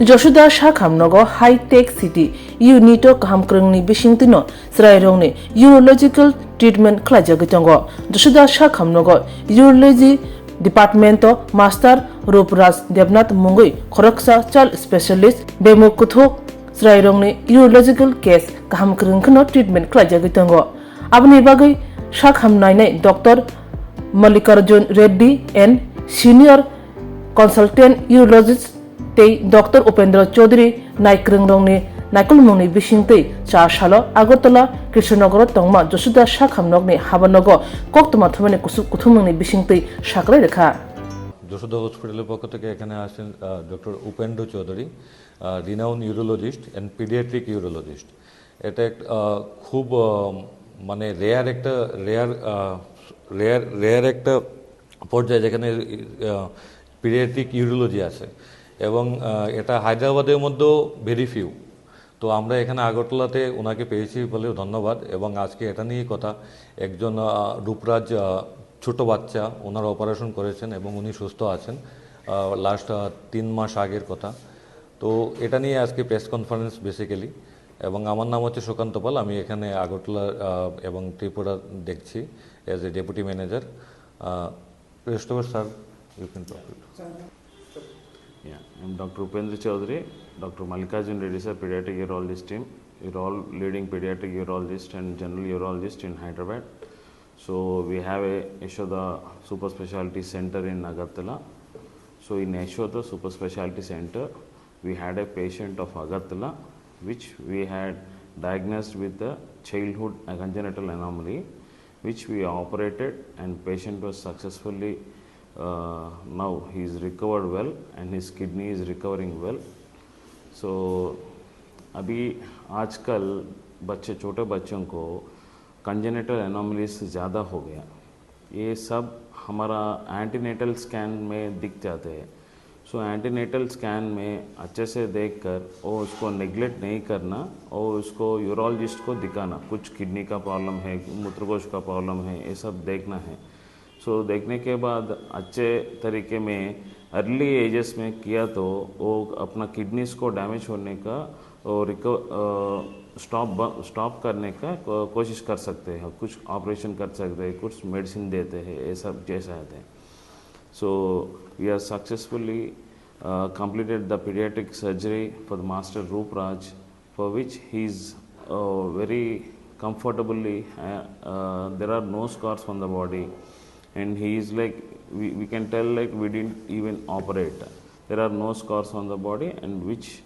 Joshua Shakhamnogo High Tech City Unito Kahamkrangni Bishingtino Srairongni Urological Treatment Klajagitongo Joshua Shakhamnogo Urology Departmento Master Rupraj Devnath Mungui Khoraksa Child Specialist Bemo Kuthok Srairongni Urological Case Kahamkrangno Treatment Klajagitongo Abni Bagai Shakhamnaine Dr. Mallikarjun Reddy and Senior Consultant Urologist Dr. Upendra Chaudhary Naikrungrongni Naikulmungni Bishingtei Char Shalo Agartala Krishnanagar Tongma Joshua Shakhamnogni Habanogo Koktuma Thumani Kuthumungni Bishingtei Shakre Rekha Joshua Hospital পক্ষ থেকে এখানে আসেন doctor Upendra Chowdhury renowned urologist and paediatric urologist এটা খুব মানে rare একটা পর্যায়ে যেখানে পিডিয়াট্রিক ইউরোলজি আছে এবং এটা হায়দ্রাবাদের মধ্যেও ভেরি ফিউ তো আমরা এখানে আগরতলাতে ওনাকে পেয়েছি বলে ধন্যবাদ এবং আজকে এটা নিয়ে কথা একজন রূপরাজ ছোট বাচ্চা ওনার অপারেশন করেছেন এবং উনি সুস্থ আছেন লাস্ট 3 মাস আগের কথা তো এটা নিয়ে আজকে প্রেস কনফারেন্স বেসিক্যালি এবং আমার নাম হচ্ছে সুকান্ত পাল আমি এখানে আগরতলা এবং ত্রিপুরা দেখছি as a deputy manager rest over sir you can talk Yeah, I'm Dr. Upendra Chaudhary, Dr. Mallikarjun Reddy sir, pediatric urologist team. We're all leading pediatric urologist and general urologist in Hyderabad. So we have a Yashoda Super Specialty Center in Agartala. So in Yashoda Super Specialty Center, we had a patient of Agartala, which we had diagnosed with the childhood congenital anomaly, which we operated and patient was successfully now he is recovered well and his kidney is recovering well. So अभी आजकल बच्चे छोटे बच्चों को congenital anomalies ज़्यादा हो गया ये सब हमारा एंटीनेटल स्कैन में दिख जाते हैं सो एंटीनेटल स्कैन में अच्छे से देखकर और उसको नेग्लेक्ट नहीं करना और उसको यूरोलॉजिस्ट को दिखाना कुछ किडनी का प्रॉब्लम है मूत्रकोश का प्रॉब्लम है ये सब देखना है सो देखने के बाद अच्छे तरीके में अर्ली एजेस में किया तो वो अपना किडनीज को डैमेज होने का और स्टॉप करने का कोशिश कर सकते हैं कुछ ऑपरेशन कर सकते हैं कुछ मेडिसिन देते हैं ये सब जैसा आते हैं so we are successfully completed the pediatric surgery for the master Rupraj for which he is very comfortably there are no scars on the body and he is like we can tell like we didn't even operate there are no scars on the body and which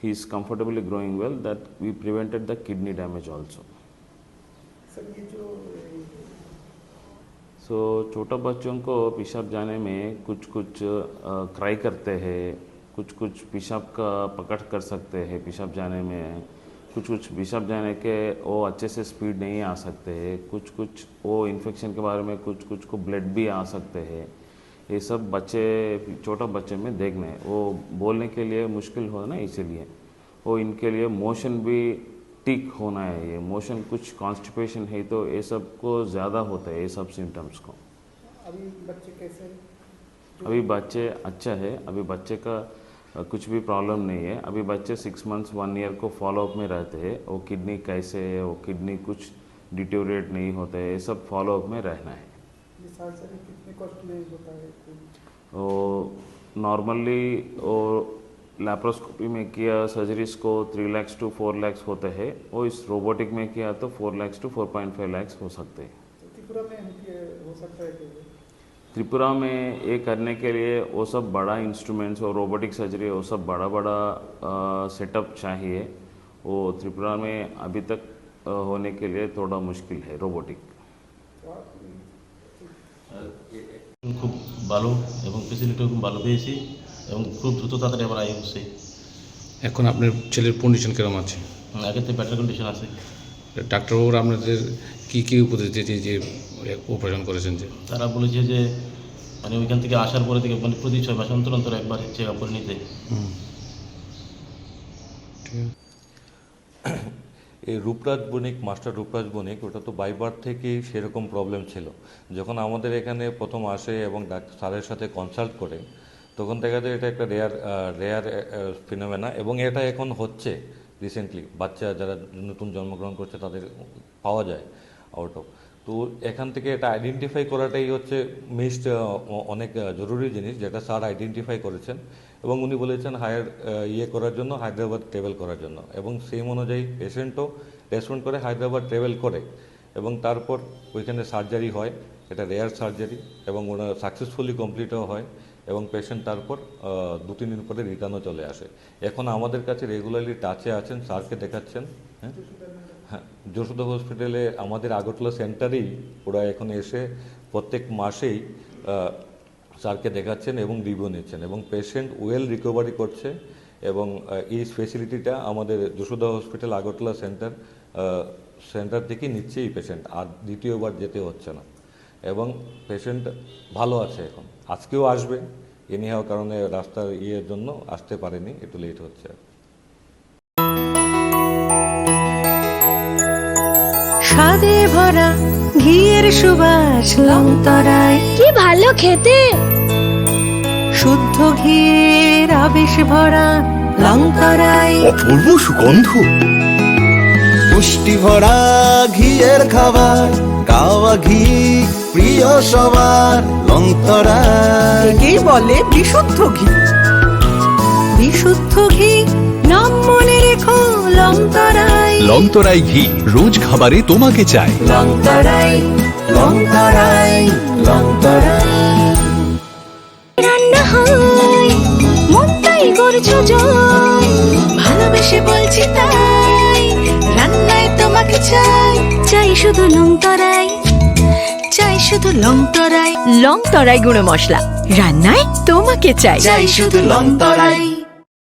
he is comfortably growing well that we prevented the kidney damage also so छोटा बच्चों को पेशाब जाने में कुछ cry करते हैं कुछ पेशाब का पकड़ कर सकते हैं पेशाब जाने में कुछ पेशाब जाने के वो अच्छे से स्पीड नहीं आ सकते हैं कुछ वो इन्फेक्शन के बारे में कुछ को ब्लड भी आ सकते हैं ये सब बच्चे छोटा बच्चे में देखना है वो बोलने के लिए मुश्किल हो ना इसीलिए वो इनके लिए मोशन भी ठीक होना है ये मोशन कुछ कॉन्स्टिपेशन है तो ये सब को ज़्यादा होता है ये सब सिम्टम्स को अभी बच्चे कैसे अभी बच्चे अच्छा है अभी बच्चे का कुछ भी प्रॉब्लम नहीं है अभी बच्चे 6 मंथ्स 1 ईयर को फॉलोअप में रहते हैं वो किडनी कैसे है वो किडनी कुछ डिटोरेट नहीं होता है ये सब फॉलोअप में रहना है कितने कॉस्टली होता है वो नॉर्मली वो लैप्रोस्कोपी में किया सर्जरीज को 3 lakhs to 4 lakhs होते हैं वो इस रोबोटिक में किया तो 4 lakhs to 4.5 lakhs हो सकते हैं त्रिपुरा में हो सकता है कि त्रिपुरा में ये करने के लिए वो सब बड़ा इंस्ट्रूमेंट्स और रोबोटिक सर्जरी वो सब बड़ा सेटअप चाहिए वो त्रिपुरा में अभी तक होने के लिए थोड़ा मुश्किल है रोबोटिक খুব ভালো এবং ফেসিলিটিও খুব ভালো পেয়েছি এবং খুব দ্রুত তাড়াতাড়ি আবার আই হচ্ছে এখন আপনার ছেলের কন্ডিশন কেমন আছে আগের থেকে বেটার কন্ডিশন আছে ডাক্তারবাবুরা আপনাদের কী উপদেশ দিয়েছে যে অপারেশন করেছেন যে তারা বলেছে যে মানে ওইখান থেকে আসার পরে থেকে মানে প্রতি 6 মাস অন্তর একবার চেক আপ করে নিতে এই রূপরাজ বণিক মাস্টার রূপরাজ বণিক ওটা তো বাইবার থেকেই সেরকম প্রবলেম ছিল যখন আমাদের এখানে প্রথম আসে এবং ডাক্তার স্যারের সাথে কনসাল্ট করে তখন দেখা যায় এটা একটা রেয়ার ফিনোমেনা, এবং এটা এখন হচ্ছে রিসেন্টলি। বাচ্চা যারা নতুন জন্মগ্রহণ করছে তাদের পাওয়া যায় আউট অফ। তো এখান থেকে এটা আইডেন্টিফাই করাটাই হচ্ছে অনেক জরুরি জিনিস, যেটা স্যার আইডেন্টিফাই করেছেন এবং উনি বলেছেন করার জন্য, হায়দ্রাবাদ ট্রাভেল করার জন্য, এবং সেম অনুযায়ী পেশেন্টও রেসপন্ড করে হায়দ্রাবাদ ট্রাভেল করে, এবং তারপর ওইখানে সার্জারি হয়। এটা রেয়ার সার্জারি এবং ওনার সাকসেসফুলি কমপ্লিটও হয়, এবং পেশেন্ট তারপর 2-3 দিন পরে রিটার্নও চলে আসে। এখন আমাদের কাছে রেগুলারলি টাচে আছেন, স্যারকে দেখাচ্ছেন। হ্যাঁ, যশোদা হসপিটালে আমাদের আগরতলা সেন্টারেই ওরা এখন এসে প্রত্যেক মাসেই স্যারকে দেখাচ্ছেন এবং রিভিউ নিচ্ছেন, এবং পেশেন্ট ওয়েল রিকভারি করছে। এবং এই ফেসিলিটিটা আমাদের যশোদা হসপিটাল আগরতলা সেন্টার থেকেই নিচ্ছে এই পেশেন্ট, আর দ্বিতীয়বার যেতে হচ্ছে না, এবং পেশেন্ট ভালো আছে এখন। আজকেও আসবে এনিহাও, কারণে রাস্তার জন্য আসতে পারেনি, একটু লেট হচ্ছে। স্বাদে ভরা ঘিয়ের সুবাস লংতরায়, কি ভালো খেতে। শুদ্ধ ঘিয়ের আবেশ ভরা লংতরায়, অপূর্ব সুগন্ধ, পুষ্টি ভরা ঘিয়ের খাবার, গাওয়া ঘি প্রিয় সবার লংতরায়। একেই বলে বিশুদ্ধ ঘি। বিশুদ্ধ ঘি নাম মনে রেখো লংতরায়। লংতরাই ঘি রোজ খাবারে তোমাকে চাই। লংতরায়, লংতরায়, লংতরায়। রান্না হয় মন তাই করছো জয়, ভালোবেসে বলছি তাই, রান্নায় তোমাকে চাই। চাই শুধু লংতরাই, চাই শুধু লংতরাই। লংতরাই গুঁড়ো মশলা, রান্নায় তোমাকে চাই। চাই শুধু লংতরাই।